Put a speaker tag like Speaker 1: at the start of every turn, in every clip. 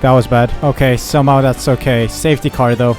Speaker 1: That was bad. Okay, somehow that's okay. Safety car though.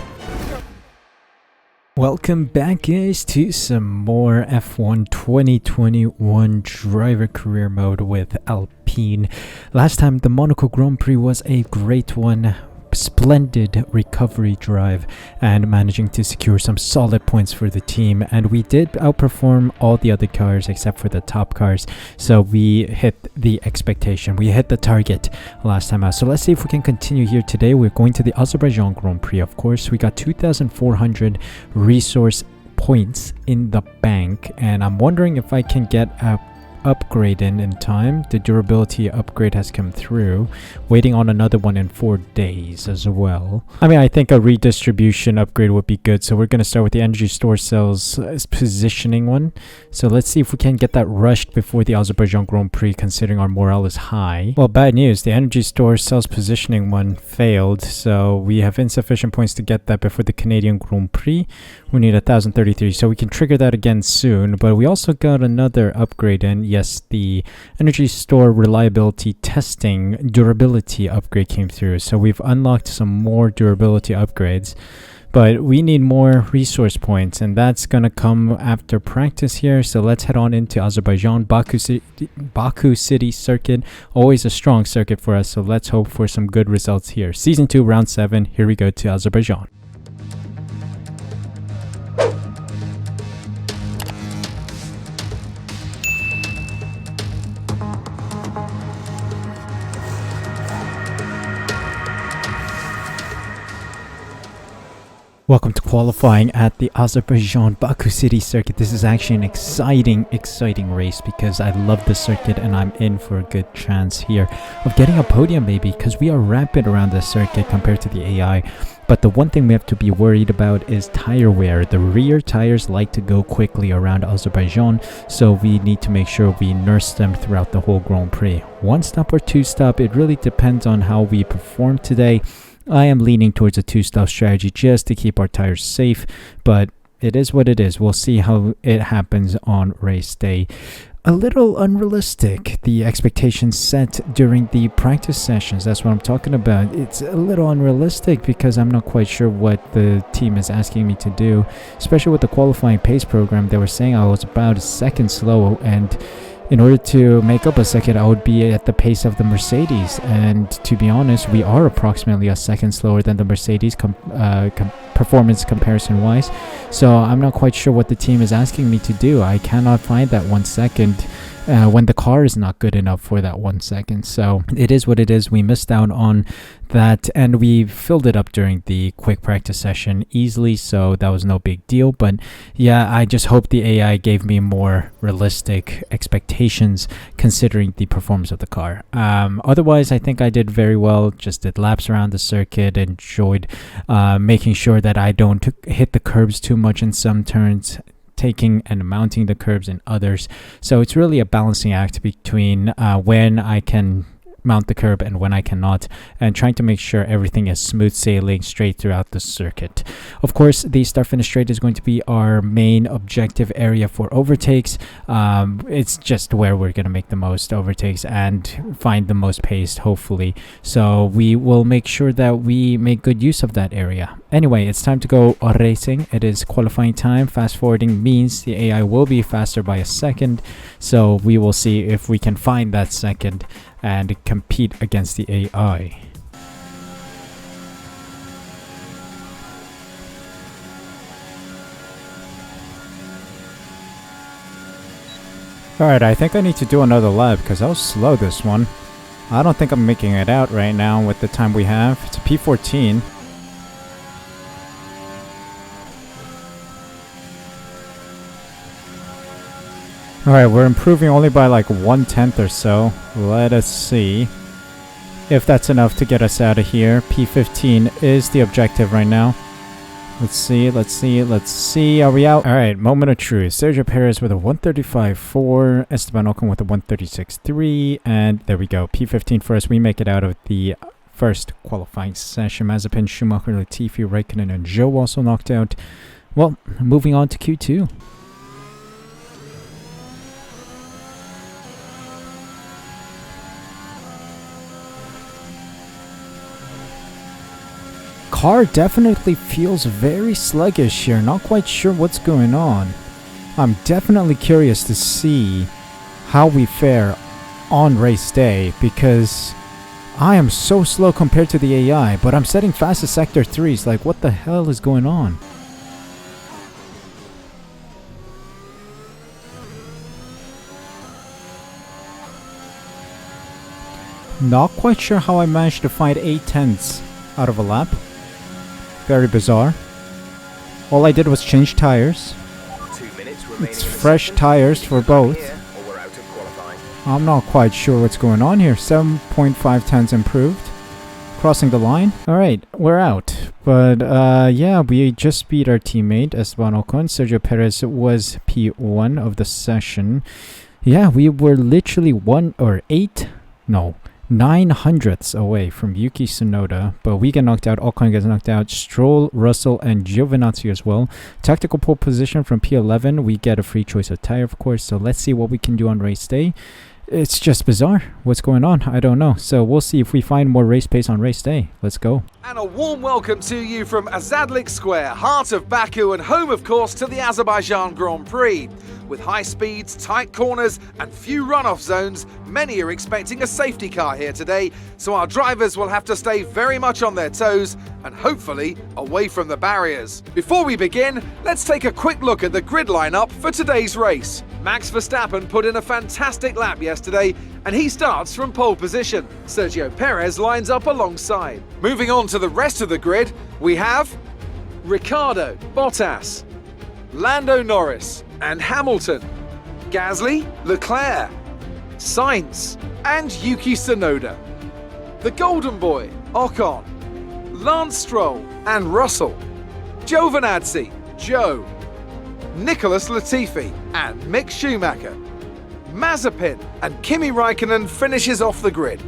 Speaker 1: Welcome back, guys, to some more F1 2021 driver career mode with Alpine. Last time the Monaco Grand Prix was a great one. Splendid recovery drive and managing to secure some solid points for the team, and we did outperform all the other cars except for the top cars, so we hit the expectation, we hit the target last time out. So let's see if we can continue here today. We're going to the Azerbaijan Grand Prix. Of course, we got 2,400 resource points in the bank, and I'm wondering if I can get a upgrade in time. The durability upgrade has come through, waiting on another one in 4 days as well. I mean, I think a redistribution upgrade would be good, so we're going to start with the energy store cells positioning one. So let's see if we can get that rushed before the Azerbaijan Grand Prix, considering our morale is high. Well, bad news, the energy store cells positioning one failed, so we have insufficient points to get that before the Canadian Grand Prix. We need 1033, so we can trigger that again soon. But we also got another upgrade in. Yes, the energy store reliability testing durability upgrade came through, so we've unlocked some more durability upgrades, but we need more resource points, and that's gonna come after practice here. So let's head on into Azerbaijan. Baku City circuit, always a strong circuit for us, so let's hope for some good results here. Season 2 round 7, here we go to Azerbaijan. Welcome to qualifying at the Azerbaijan Baku City circuit. This is actually an exciting race because I love the circuit and I'm in for a good chance here of getting a podium maybe, because we are rapid around the circuit compared to the AI. But the one thing we have to be worried about is tire wear. The rear tires like to go quickly around Azerbaijan, so we need to make sure we nurse them throughout the whole Grand Prix. 1 stop or 2 stop, it really depends on how we perform today. I am leaning towards a 2-stop strategy just to keep our tires safe, but it is what it is. We'll see how it happens on race day. A little unrealistic, the expectations set during the practice sessions. That's what I'm talking about. It's a little unrealistic because I'm not quite sure what the team is asking me to do, especially with the qualifying pace program. They were saying I was about a second slow, and in order to make up a second, I would be at the pace of the Mercedes. And to be honest, we are approximately a second slower than the Mercedes performance comparison wise. So I'm not quite sure what the team is asking me to do. I cannot find that 1 second when the car is not good enough for that 1 second. So it is what it is. We missed out on that, and we filled it up during the quick practice session easily, so that was no big deal. But yeah, I just hope the AI gave me more realistic expectations considering the performance of the car. Otherwise, I think I did very well. Just did laps around the circuit, enjoyed making sure that I don't hit the curbs too much in some turns, taking and mounting the curbs in others. So it's really a balancing act between when I can mount the curb and when I cannot, and trying to make sure everything is smooth sailing straight throughout the circuit. Of course, the start finish straight is going to be our main objective area for overtakes. It's just where we're going to make the most overtakes and find the most pace, hopefully. So we will make sure that we make good use of that area. Anyway, it's time to go racing. It is qualifying time. Fast forwarding means the AI will be faster by a second, so we will see if we can find that second and compete against the AI. Alright, I think I need to do another lap because I was slow this one. I don't think I'm making it out right now with the time we have. It's a P14. Alright, we're improving only by like 1/10 or so. Let us see if that's enough to get us out of here. P15 is the objective right now. Let's see. Are we out? Alright, moment of truth. Sergio Perez with a 135.4, Esteban Ocon with a 136.3, and there we go. P15 for us. We make it out of the first qualifying session. Mazepin, Schumacher, Latifi, Raikkonen, and Zhou also knocked out. Well, moving on to Q2. car definitely feels very sluggish here. Not quite sure what's going on. I'm definitely curious to see how we fare on race day, because I am so slow compared to the AI, but I'm setting fastest sector 3s. Like, what the hell is going on? Not quite sure how I managed to find 8/10ths out of a lap. Very bizarre. All I did was change tires.
Speaker 2: 2 minutes remaining.
Speaker 1: It's fresh tires for both.
Speaker 2: We're out of qualifying.
Speaker 1: I'm not quite sure what's going on here. 7.5 tenths improved. Crossing the line. Alright, we're out. But yeah, we just beat our teammate Esteban Ocon. Sergio Perez was P1 of the session. Yeah, we were literally 9 hundredths away from Yuki Tsunoda, but we get knocked out. Ocon gets knocked out. Stroll, Russell, and Giovinazzi as well. Tactical pole position from P11. We get a free choice of tire, of course. So let's see what we can do on race day. It's just bizarre. What's going on? I don't know. So we'll see if we find more race pace on race day. Let's go.
Speaker 3: And a warm welcome to you from Azadlik Square, heart of Baku and home, of course, to the Azerbaijan Grand Prix. With high speeds, tight corners and few runoff zones, many are expecting a safety car here today, so our drivers will have to stay very much on their toes and hopefully away from the barriers. Before we begin, let's take a quick look at the grid lineup for today's race. Max Verstappen put in a fantastic lap yesterday and he starts from pole position. Sergio Perez lines up alongside. Moving on to the rest of the grid, we have Ricciardo, Bottas, Lando Norris and Hamilton, Gasly, Leclerc, Sainz and Yuki Tsunoda, the Golden Boy, Ocon, Lance Stroll and Russell, Giovinazzi, Joe, Nicholas Latifi and Mick Schumacher, Mazepin and Kimi Raikkonen finishes off the grid.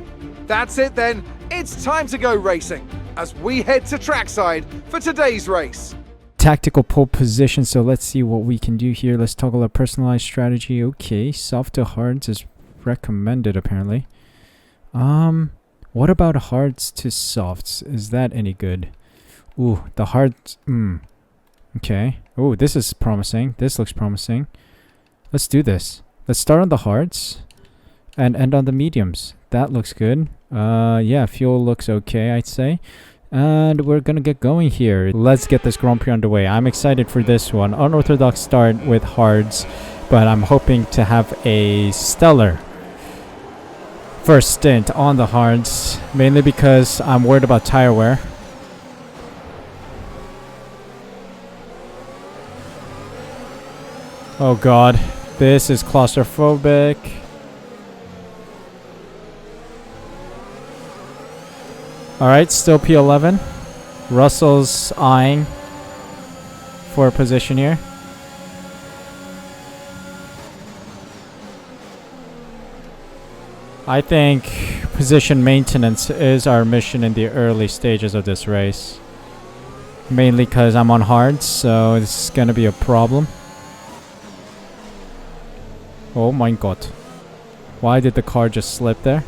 Speaker 3: That's it then, it's time to go racing as we head to trackside for today's race.
Speaker 1: Tactical pole position, so let's see what we can do here. Let's toggle our personalized strategy. Okay, soft to hards is recommended apparently. What about hards to softs? Is that any good? Ooh, the hards. Okay. Oh, this is promising. This looks promising. Let's do this. Let's start on the hards and end on the mediums. That looks good. Yeah, fuel looks okay, I'd say. And we're gonna get going here. Let's get this Grand Prix underway. I'm excited for this one. Unorthodox start with hards, but I'm hoping to have a stellar first stint on the hards, mainly because I'm worried about tire wear. Oh god, this is claustrophobic. Alright, still P11. Russell's eyeing for a position here. I think position maintenance is our mission in the early stages of this race. Mainly because I'm on hards, so it's gonna be a problem. Oh my god. Why did the car just slip there?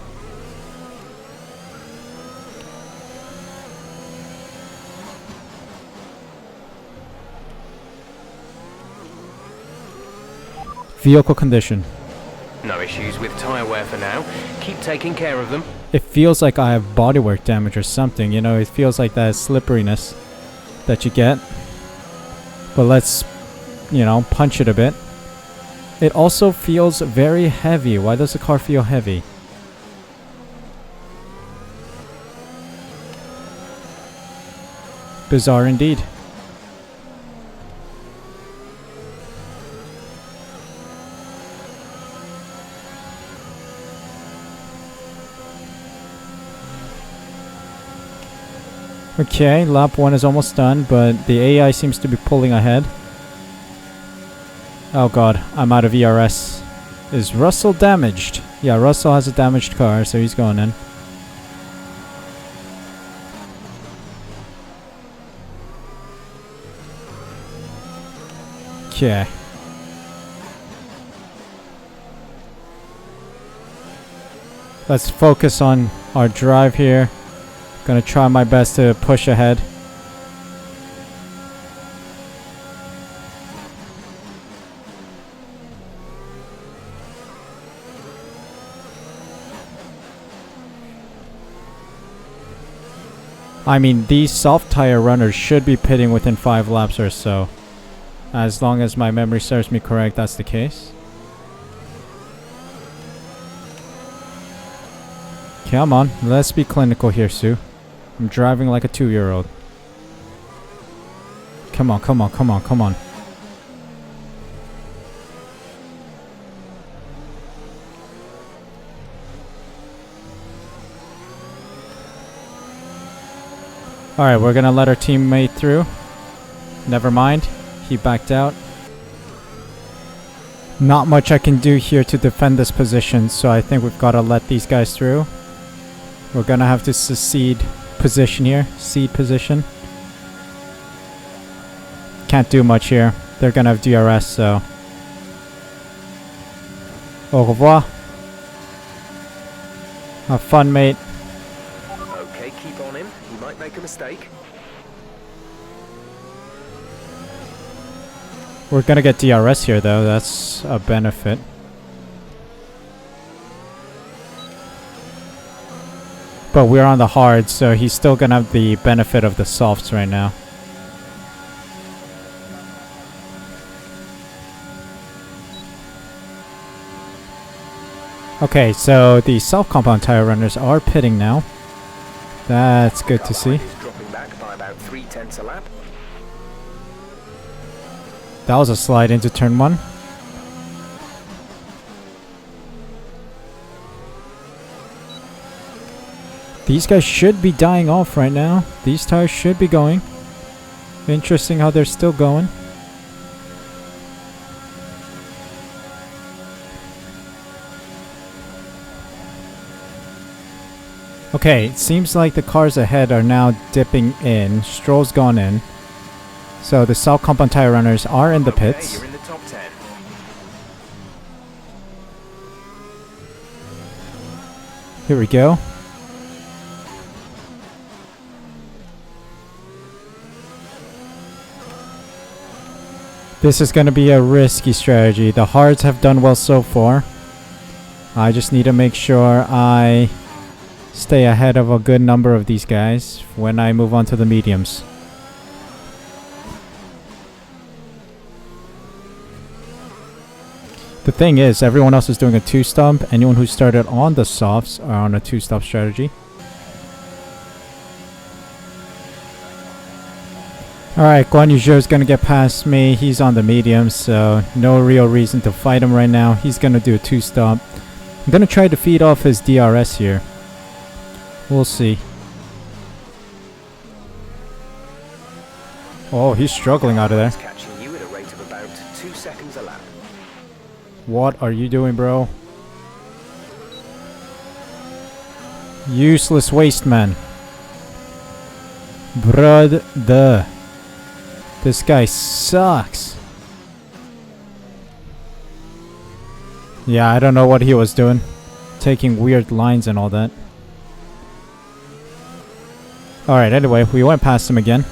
Speaker 1: Vehicle condition.
Speaker 2: No issues with tyre wear for now. Keep taking care of them.
Speaker 1: It feels like I have bodywork damage or something, you know, it feels like that slipperiness that you get. But let's, you know, punch it a bit. It also feels very heavy. Why does the car feel heavy? Bizarre indeed. Okay, lap 1 is almost done, but the AI seems to be pulling ahead. Oh god, I'm out of ERS. Is Russell damaged? Yeah, Russell has a damaged car, so he's going in. Okay. Let's focus on our drive here. Gonna try my best to push ahead. I mean, these soft tire runners should be pitting within 5 laps or so. As long as my memory serves me correct, that's the case. Come on, let's be clinical here, Suh. I'm driving like a 2-year-old. Come on, come on, come on, come on. Alright, we're gonna let our teammate through. Never mind, he backed out. Not much I can do here to defend this position, so I think we've gotta let these guys through. We're gonna have to secede position here. Cede position. Can't do much here. They're gonna have DRS, so... Au revoir. Have fun, mate.
Speaker 2: Okay, keep on him. He might make a mistake.
Speaker 1: We're gonna get DRS here, though. That's a benefit. But we're on the hard, so he's still gonna have the benefit of the softs right now. Okay, so the self-compound tire runners are pitting now. That's good to see.
Speaker 2: Dropping back by about 3/10 a lap.
Speaker 1: That was a slide into turn 1. These guys should be dying off right now. These tires should be going. Interesting how they're still going. Okay, it seems like the cars ahead are now dipping in. Stroll's gone in. So the self-compound tire runners are in the pits.
Speaker 2: You're in the top 10.
Speaker 1: Here we go. This is going to be a risky strategy. The hards have done well so far. I just need to make sure I stay ahead of a good number of these guys when I move on to the mediums. The thing is, everyone else is doing a 2-stop. Anyone who started on the softs are on a 2-stop strategy. Alright, Guan Yu Zhou is going to get past me. He's on the mediums, so no real reason to fight him right now. He's going to do a 2-stop. I'm going to try to feed off his DRS here. We'll see. Oh, he's struggling out of there.
Speaker 2: Catching you at a rate of about 2 seconds a lap.
Speaker 1: What are you doing, bro? Useless waste man. Brother. This guy sucks. Yeah, I don't know what he was doing. Taking weird lines and all that. Alright, anyway, we went past him again.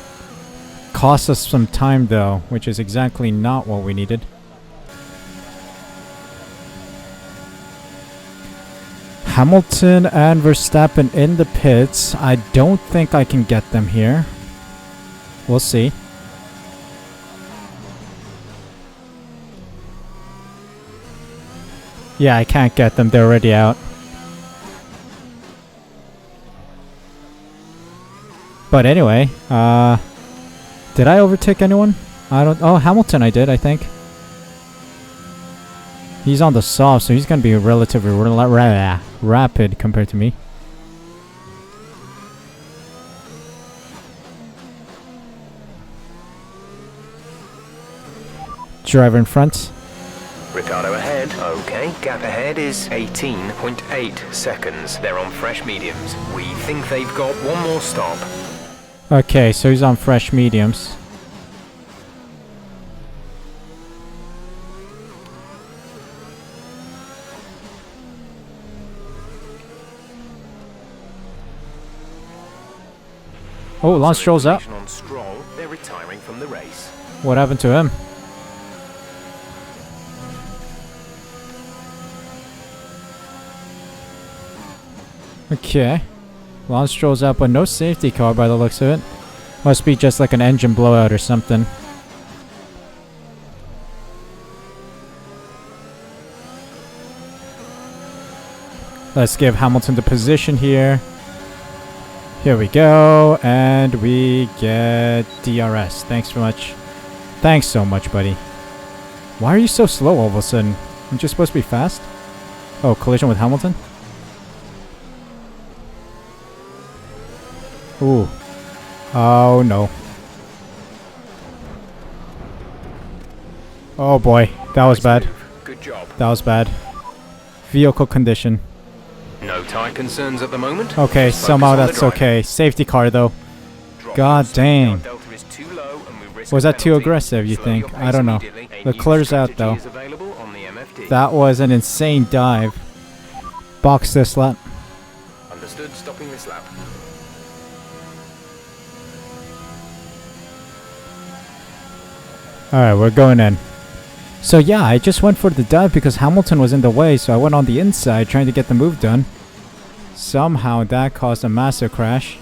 Speaker 1: Cost us some time though, which is exactly not what we needed. Hamilton and Verstappen in the pits. I don't think I can get them here. We'll see. Yeah, I can't get them. They're already out. But anyway, did I overtake anyone? I don't... Oh, Hamilton I did, I think. He's on the soft, so he's going to be relatively rapid compared to me. Driver in front.
Speaker 2: Ricardo ahead. Okay, gap ahead is 18.8 seconds. They're on fresh mediums. We think they've got one more stop.
Speaker 1: Okay, so he's on fresh mediums. Oh, Lance Stroll's up.
Speaker 2: On Stroll, they're retiring from the race.
Speaker 1: What happened to him? Okay. Lance strolls up, but no safety car by the looks of it. Must be just like an engine blowout or something. Let's give Hamilton the position here. Here we go, and we get DRS. Thanks very much. Thanks so much, buddy. Why are you so slow all of a sudden? Aren't you supposed to be fast? Oh, collision with Hamilton? Ooh. Oh, no. Oh, boy. That was bad.
Speaker 2: Good job.
Speaker 1: That was bad. Vehicle condition.
Speaker 2: No tyre concerns at the moment.
Speaker 1: Okay,
Speaker 2: Just
Speaker 1: somehow
Speaker 2: focus on
Speaker 1: that's
Speaker 2: the drive.
Speaker 1: okay. Safety car, though.
Speaker 2: Drop
Speaker 1: God
Speaker 2: speed.
Speaker 1: dang.
Speaker 2: Our delta is too low and we risk
Speaker 1: Was
Speaker 2: a
Speaker 1: that too
Speaker 2: penalty.
Speaker 1: aggressive, you
Speaker 2: Slow
Speaker 1: think?
Speaker 2: your
Speaker 1: I
Speaker 2: pace
Speaker 1: don't know.
Speaker 2: immediately. A
Speaker 1: The
Speaker 2: new
Speaker 1: clear's out,
Speaker 2: strategy
Speaker 1: though.
Speaker 2: is available on the MFD.
Speaker 1: That was an insane dive. Box this lap.
Speaker 2: Understood. Stopping this lap.
Speaker 1: Alright, we're going in. So yeah, I just went for the dive because Hamilton was in the way, so I went on the inside trying to get the move done. Somehow that caused a massive crash.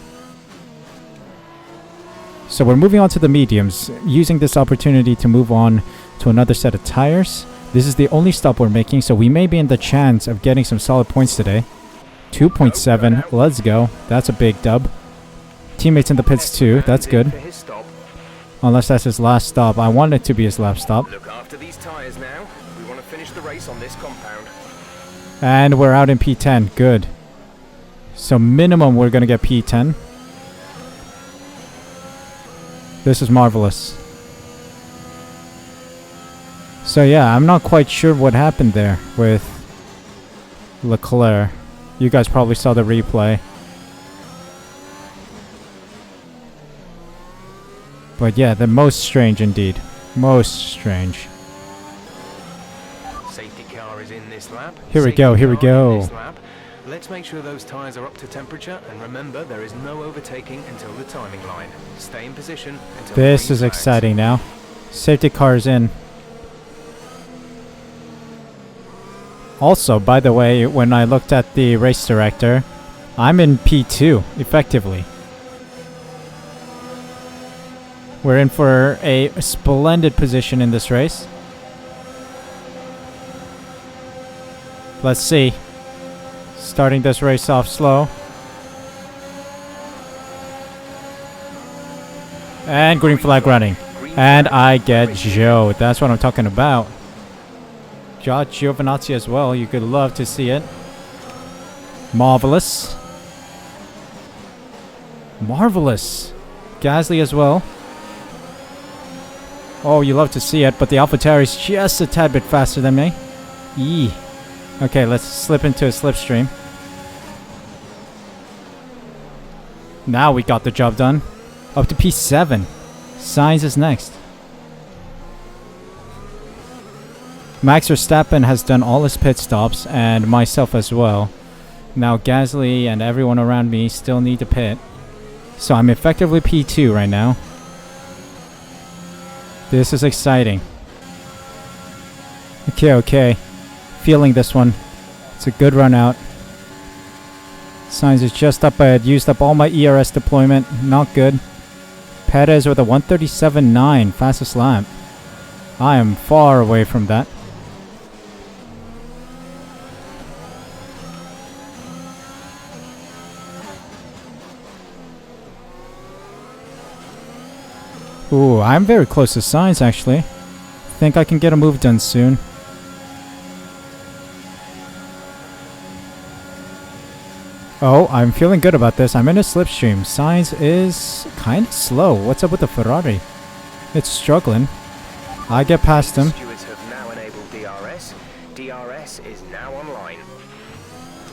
Speaker 1: So we're moving on to the mediums, using this opportunity to move on to another set of tires. This is the only stop we're making, so we may be in the chance of getting some solid points today. 2.7, let's go. That's a big dub. Teammates in the pits too, that's good.
Speaker 2: For his stop.
Speaker 1: Unless that's his last stop. I want it to be his last stop.
Speaker 2: Look after these tyres now. We want to finish the race on this compound.
Speaker 1: And we're out in P10, good. So minimum we're gonna get P10. This is marvelous. So yeah, I'm not quite sure what happened there with Leclerc. You guys probably saw the replay. But yeah, the most strange indeed. Most strange.
Speaker 2: Safety car is in this lap.
Speaker 1: Here we
Speaker 2: Safety
Speaker 1: go, here we
Speaker 2: car in
Speaker 1: go.
Speaker 2: this lap. Let's make sure those tyres are up to temperature, and remember there is no overtaking until the timing line. Stay in position until the
Speaker 1: This
Speaker 2: green
Speaker 1: is
Speaker 2: flags.
Speaker 1: exciting now. Safety car is in. Also, by the way, when I looked at the race director, I'm in P2, effectively. We're in for a splendid position in this race. Let's see. Starting this race off slow. And green flag running. And I get Joe. That's what I'm talking about. Got Giovinazzi as well. You could love to see it. Marvelous. Marvelous. Gasly as well. Oh, you love to see it, but the AlphaTauri is just a tad bit faster than me. Yee. Okay, let's slip into a slipstream. Now we got the job done. Up to P7. Sainz is next. Max Verstappen has done all his pit stops, and myself as well. Now Gasly and everyone around me still need to pit. So I'm effectively P2 right now. This is exciting. Okay. Feeling this one. It's a good run out. Sainz is just up. I had used up all my ERS deployment. Not good. Perez with a 137.9 fastest lap. I am far away from that. Ooh, I'm very close to Sainz actually. Think I can get a move done soon. Oh, I'm feeling good about this. I'm in a slipstream. Sainz is kind of slow. What's up with the Ferrari? It's struggling. I get past him.
Speaker 2: Stewards have now enabled DRS. DRS is now online.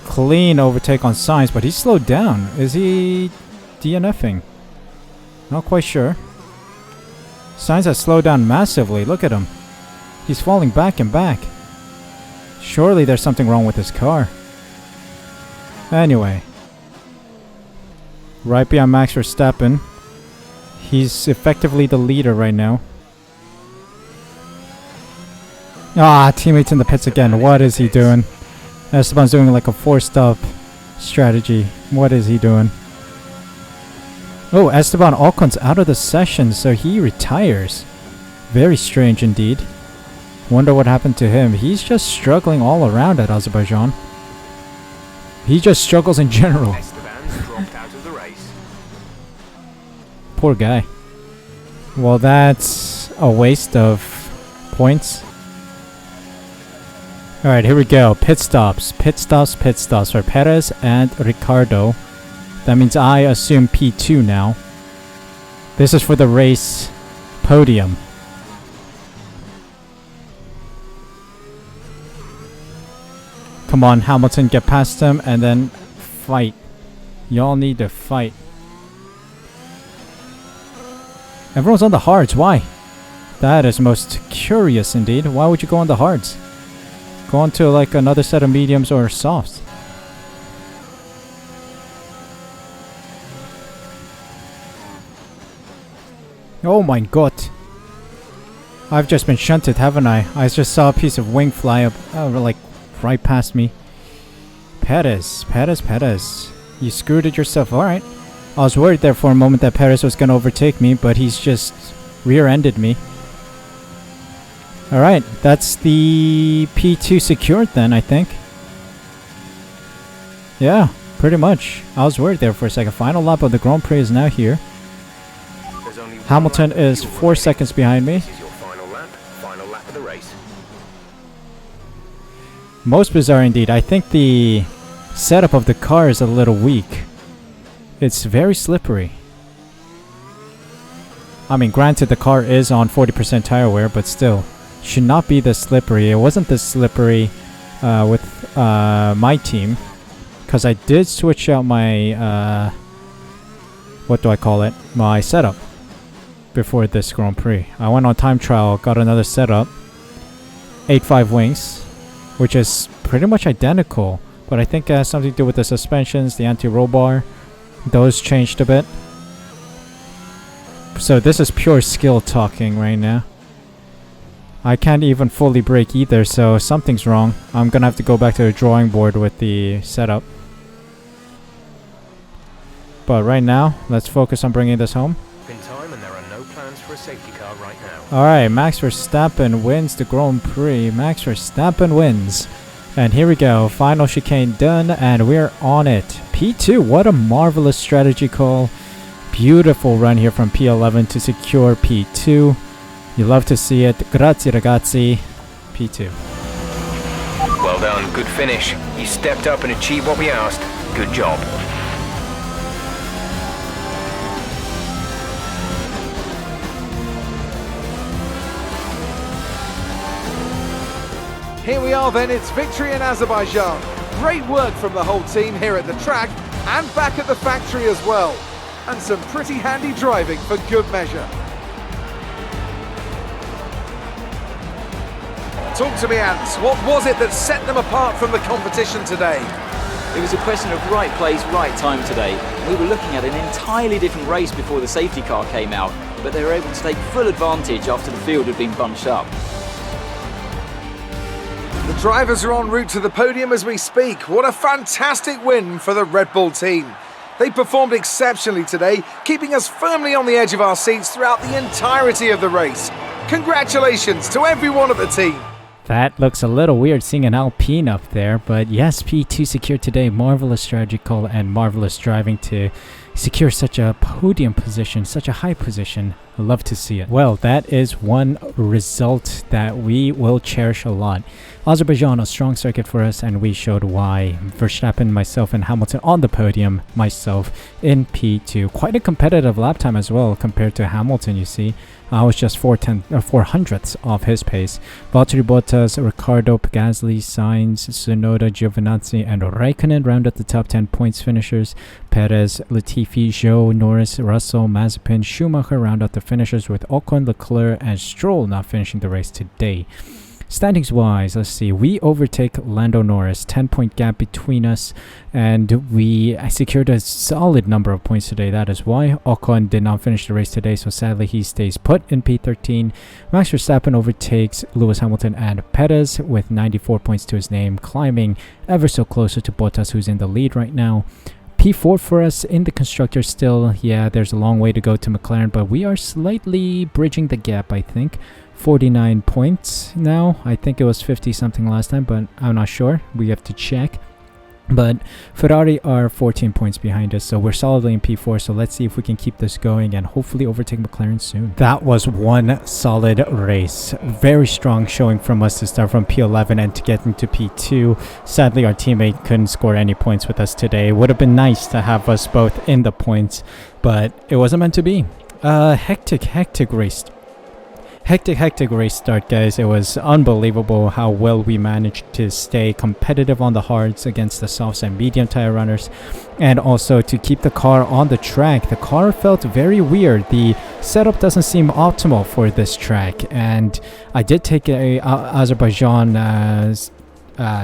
Speaker 1: Clean overtake on Sainz, but he's slowed down. Is he DNFing? Not quite sure. Sainz has slowed down massively. Look at him. He's falling back and back. Surely there's something wrong with his car. Anyway. Right behind Max Verstappen. He's effectively the leader right now. Ah, teammates in the pits again. What is he doing? Esteban's doing like a 4-stop strategy. What is he doing? Oh, Esteban Ocon's out of the session, so he retires. Very strange indeed. Wonder what happened to him. He's just struggling all around at Azerbaijan. He just struggles in general.
Speaker 2: Esteban's dropped out of the race.
Speaker 1: Poor guy. Well, that's a waste of points. Alright, here we go. Pit stops. Pit stops for Perez and Ricardo. That means I assume P2 now. This is for the race podium. Come on, Hamilton, get past him and then fight. Y'all need to fight. Everyone's on the hards. Why? That is most curious indeed. Why would you go on the hards? Go on to like another set of mediums or softs. Oh my god. I've just been shunted, haven't I? I just saw a piece of wing fly up, like right past me. Perez. You screwed it yourself. Alright. I was worried there for a moment that Perez was going to overtake me, but he's just rear-ended me. Alright, that's the P2 secured then, I think. Yeah, pretty much. I was worried there for a second. Final lap of the Grand Prix is now here. Hamilton is 4 seconds behind me.
Speaker 2: This is your final lap of the race.
Speaker 1: Most bizarre indeed. I think the setup of the car is a little weak. It's very slippery. I mean, granted the car is on 40% tire wear, but still. Should not be this slippery. It wasn't this slippery with my team. Because I did switch out my, what do I call it? My setup. Before this Grand Prix. I went on time trial, got another setup. 8.5 wings. Which is pretty much identical. But I think it has something to do with the suspensions, the anti-roll bar. Those changed a bit. So this is pure skill talking right now. I can't even fully brake either, so something's wrong. I'm gonna have to go back to the drawing board with the setup. But right now, let's focus on bringing this home.
Speaker 2: In time, and there are no plans for a safety car right now.
Speaker 1: Alright, Max Verstappen wins the Grand Prix. Max Verstappen wins. And here we go. Final chicane done, and we're on it. P2, what a marvelous strategy call. Beautiful run here from P11 to secure P2. You love to see it. Grazie ragazzi. P2.
Speaker 2: Well done, good finish. You stepped up and achieved what we asked. Good job.
Speaker 3: Here we are then, it's victory in Azerbaijan. Great work from the whole team here at the track and back at the factory as well. And some pretty handy driving for good measure. Talk to me, Ant. What was it that set them apart from the competition today?
Speaker 4: It was a question of right place, right time today. We were looking at an entirely different race before the safety car came out, but they were able to take full advantage after the field had been bunched up.
Speaker 3: The drivers are en route to the podium as we speak. What a fantastic win for the Red Bull team. They performed exceptionally today, keeping us firmly on the edge of our seats throughout the entirety of the race. Congratulations to everyone at the team.
Speaker 1: That looks a little weird seeing an Alpine up there, but yes, P2 secured today. Marvelous strategy call and marvelous driving to secure such a podium position, such a high position. I love to see it. Well, that is one result that we will cherish a lot. Azerbaijan, a strong circuit for us, and we showed why. Verstappen, myself, and Hamilton on the podium, myself in P2. Quite a competitive lap time as well compared to Hamilton, you see. I was just 4/400ths off his pace. Valtteri Bottas, Ricciardo, Gasly, Sainz, Tsunoda, Giovinazzi, and Raikkonen round out the top 10 points finishers. Perez, Latifi, Zhou, Norris, Russell, Mazepin, Schumacher round out the finishers, with Ocon, Leclerc, and Stroll not finishing the race today. Standings wise, let's see, we overtake Lando Norris, 10-point gap between us, and we secured a solid number of points today. That is why Ocon did not finish the race today, so sadly he stays put in P13. Max Verstappen overtakes Lewis Hamilton and Perez with 94 points to his name, climbing ever so closer to Bottas, who's in the lead right now. P4 for us in the constructor still. Yeah, there's a long way to go to McLaren, but we are slightly bridging the gap, I think. 49 points now. I think it was 50 something last time, but I'm not sure. We have to check. But Ferrari are 14 points behind us, so we're solidly in P4. So let's see if we can keep this going and hopefully overtake McLaren soon. That was one solid race. Very strong showing from us to start from P11 and to get into P2. Sadly, our teammate couldn't score any points with us today. It would have been nice to have us both in the points, but it wasn't meant to be. Hectic race. Hectic race start, guys. It was unbelievable how well we managed to stay competitive on the hards against the softs and medium tire runners, and also to keep the car on the track. The car felt very weird. The setup doesn't seem optimal for this track, and I did take a Azerbaijan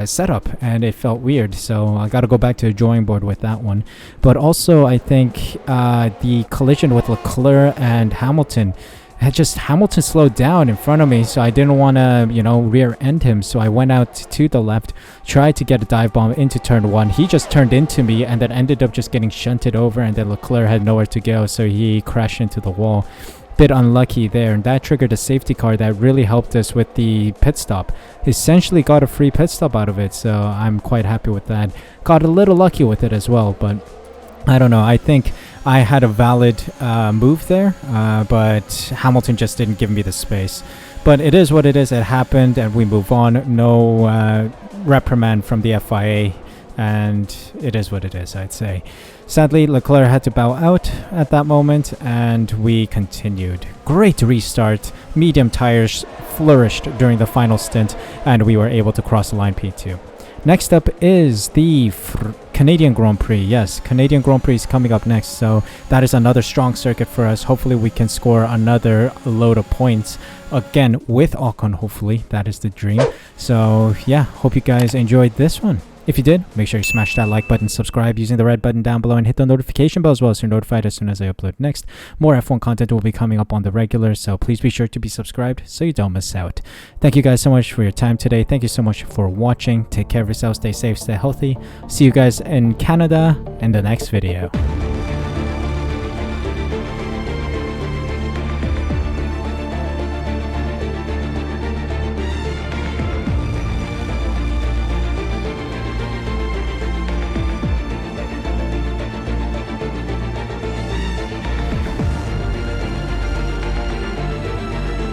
Speaker 1: setup and it felt weird, so I gotta go back to the drawing board with that one. But also I think the collision with Leclerc and Hamilton, Hamilton slowed down in front of me, so I didn't want to, rear end him. So I went out to the left, tried to get a dive bomb into turn 1. He just turned into me and then ended up just getting shunted over, and then Leclerc had nowhere to go, so he crashed into the wall. Bit unlucky there, and that triggered a safety car that really helped us with the pit stop. Essentially got a free pit stop out of it, so I'm quite happy with that. Got a little lucky with it as well, but I don't know. I think I had a valid move there, but Hamilton just didn't give me the space. But it is what it is. It happened, and we move on. No reprimand from the FIA, and it is what it is, I'd say. Sadly, Leclerc had to bow out at that moment, and we continued. Great restart. Medium tires flourished during the final stint, and we were able to cross the line P2. Next up is the Canadian Grand Prix. Yes, Canadian Grand Prix is coming up next, so that is another strong circuit for us. Hopefully we can score another load of points again with Ocon. Hopefully that is the dream. So yeah, hope you guys enjoyed this one. If you did, make sure you smash that like button, subscribe using the red button down below, and hit the notification bell as well so you're notified as soon as I upload next. More F1 content will be coming up on the regular, so please be sure to be subscribed so you don't miss out. Thank you guys so much for your time today. Thank you so much for watching. Take care of yourself, stay safe, stay healthy. See you guys in Canada in the next video.